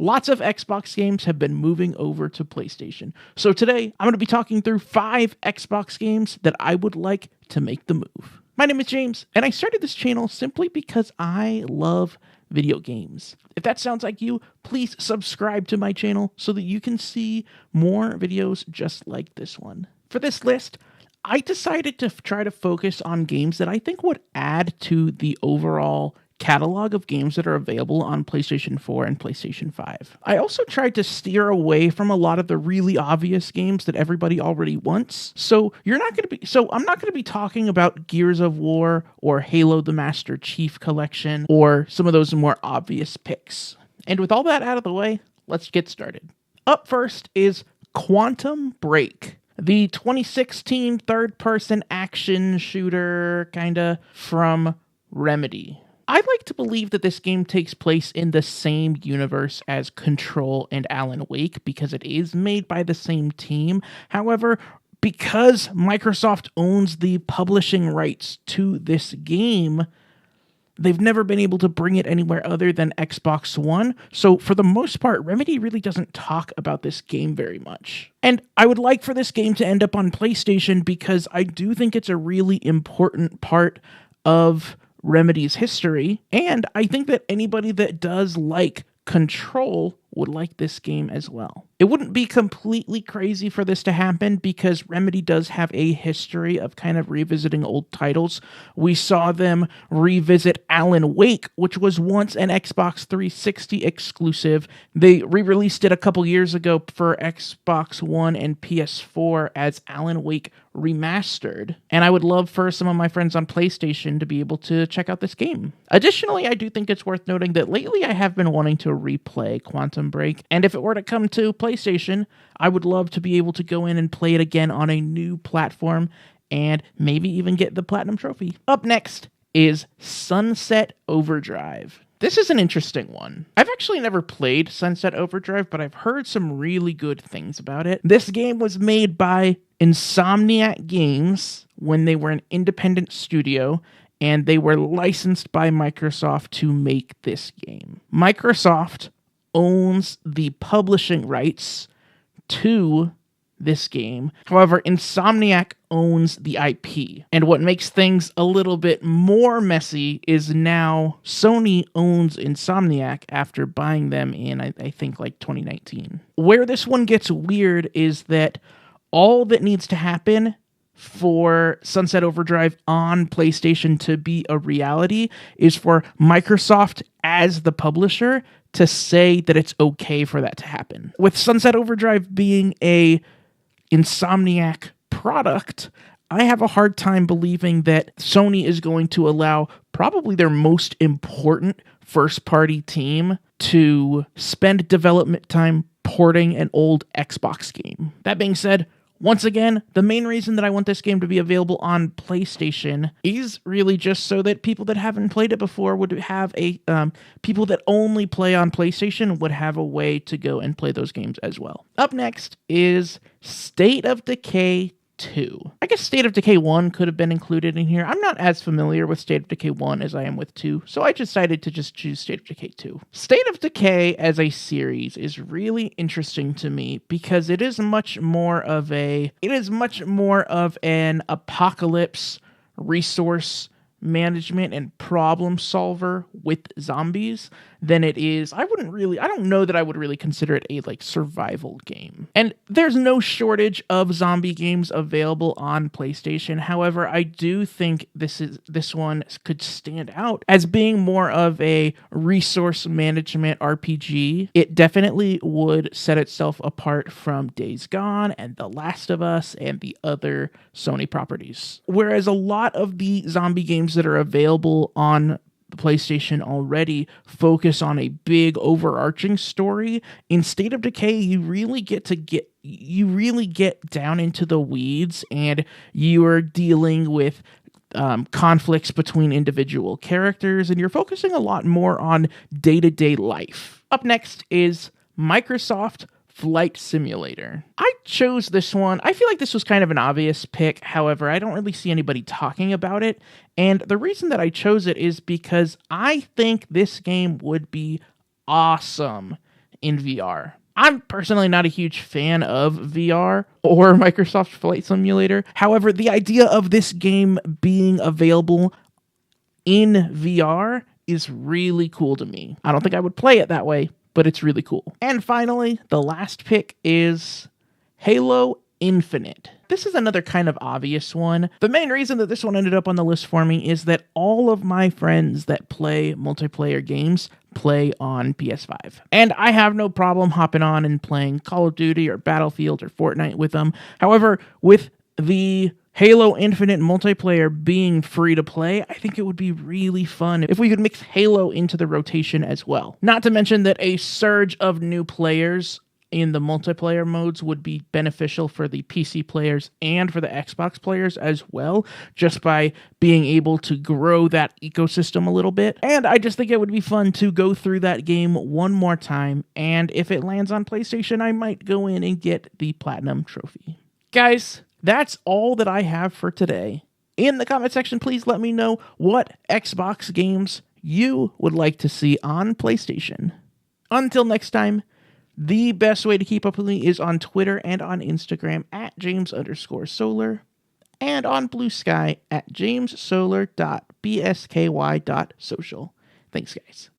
lots of Xbox games have been moving over to PlayStation. So today, I'm going to be talking through 5 Xbox games that I would like to make the move. My name is James, and I started this channel simply because I love video games. If that sounds like you, please subscribe to my channel so that you can see more videos just like this one. For this list, I decided to try to focus on games that I think would add to the overall catalog of games that are available on PlayStation 4 and PlayStation 5. I also tried to steer away from a lot of the really obvious games that everybody already wants. So I'm not going to be talking about Gears of War or Halo the Master Chief Collection or some of those more obvious picks. And with all that out of the way, let's get started. Up first is Quantum Break, the 2016 third-person action shooter kinda from Remedy. I like to believe that this game takes place in the same universe as Control and Alan Wake because it is made by the same team. However, because Microsoft owns the publishing rights to this game, they've never been able to bring it anywhere other than Xbox One. So for the most part, Remedy really doesn't talk about this game very much. And I would like for this game to end up on PlayStation because I do think it's a really important part of Remedy's history, and I think that anybody that does like Control would like this game as well. It wouldn't be completely crazy for this to happen because Remedy does have a history of kind of revisiting old titles. We saw them revisit Alan Wake, which was once an Xbox 360 exclusive. They re-released it a couple years ago for Xbox One and PS4 as Alan Wake Remastered, and I would love for some of my friends on PlayStation to be able to check out this game. Additionally, I do think it's worth noting that lately I have been wanting to replay Quantum Break, and if it were to come to PlayStation, I would love to be able to go in and play it again on a new platform and maybe even get the Platinum Trophy. Up next is Sunset Overdrive. This is an interesting one. I've actually never played Sunset Overdrive, but I've heard some really good things about it. This game was made by Insomniac Games when they were an independent studio, and they were licensed by Microsoft to make this game. Microsoft owns the publishing rights to this game. However, Insomniac owns the IP. And what makes things a little bit more messy is now Sony owns Insomniac after buying them in, I think, like 2019. Where this one gets weird is that all that needs to happen for Sunset Overdrive on PlayStation to be a reality is for Microsoft as the publisher to say that it's okay for that to happen. With Sunset Overdrive being a Insomniac product, I have a hard time believing that Sony is going to allow probably their most important first-party team to spend development time porting an old Xbox game. That being said, once again, the main reason that I want this game to be available on PlayStation is really just so that people that haven't played it before would have people that only play on PlayStation would have a way to go and play those games as well. Up next is State of Decay 2. I guess State of Decay 1 could have been included in here. I'm not as familiar with State of Decay 1 as I am with 2, so I decided to just choose State of Decay 2. State of Decay as a series is really interesting to me because it is much more of an apocalypse resource management and problem solver with zombies than it is. I don't know that I would really consider it a survival game. And there's no shortage of zombie games available on PlayStation. However, I do think this one could stand out as being more of a resource management RPG. It definitely would set itself apart from Days Gone and The Last of Us and the other Sony properties. Whereas a lot of the zombie games that are available on the PlayStation already focus on a big overarching story, in State of Decay you really get down into the weeds, and you are dealing with conflicts between individual characters, and you're focusing a lot more on day-to-day life. Up next is Microsoft Flight Simulator. I chose this one. I feel like this was kind of an obvious pick. However, I don't really see anybody talking about it. And the reason that I chose it is because I think this game would be awesome in VR. I'm personally not a huge fan of VR or Microsoft Flight Simulator. However, the idea of this game being available in VR is really cool to me. I don't think I would play it that way, but it's really cool. And finally, the last pick is Halo Infinite. This is another kind of obvious one. The main reason that this one ended up on the list for me is that all of my friends that play multiplayer games play on PS5. And I have no problem hopping on and playing Call of Duty or Battlefield or Fortnite with them. However, with the Halo Infinite multiplayer being free to play, I think it would be really fun if we could mix Halo into the rotation as well. Not to mention that a surge of new players in the multiplayer modes would be beneficial for the PC players and for the Xbox players as well, just by being able to grow that ecosystem a little bit. And I just think it would be fun to go through that game one more time, and if it lands on PlayStation, I might go in and get the Platinum Trophy. Guys, that's all that I have for today. In the comment section, please let me know what Xbox games you would like to see on PlayStation. Until next time, the best way to keep up with me is on Twitter and on Instagram at James_Solar and on Blue Sky at jamessolar.bsky.social. Thanks, guys.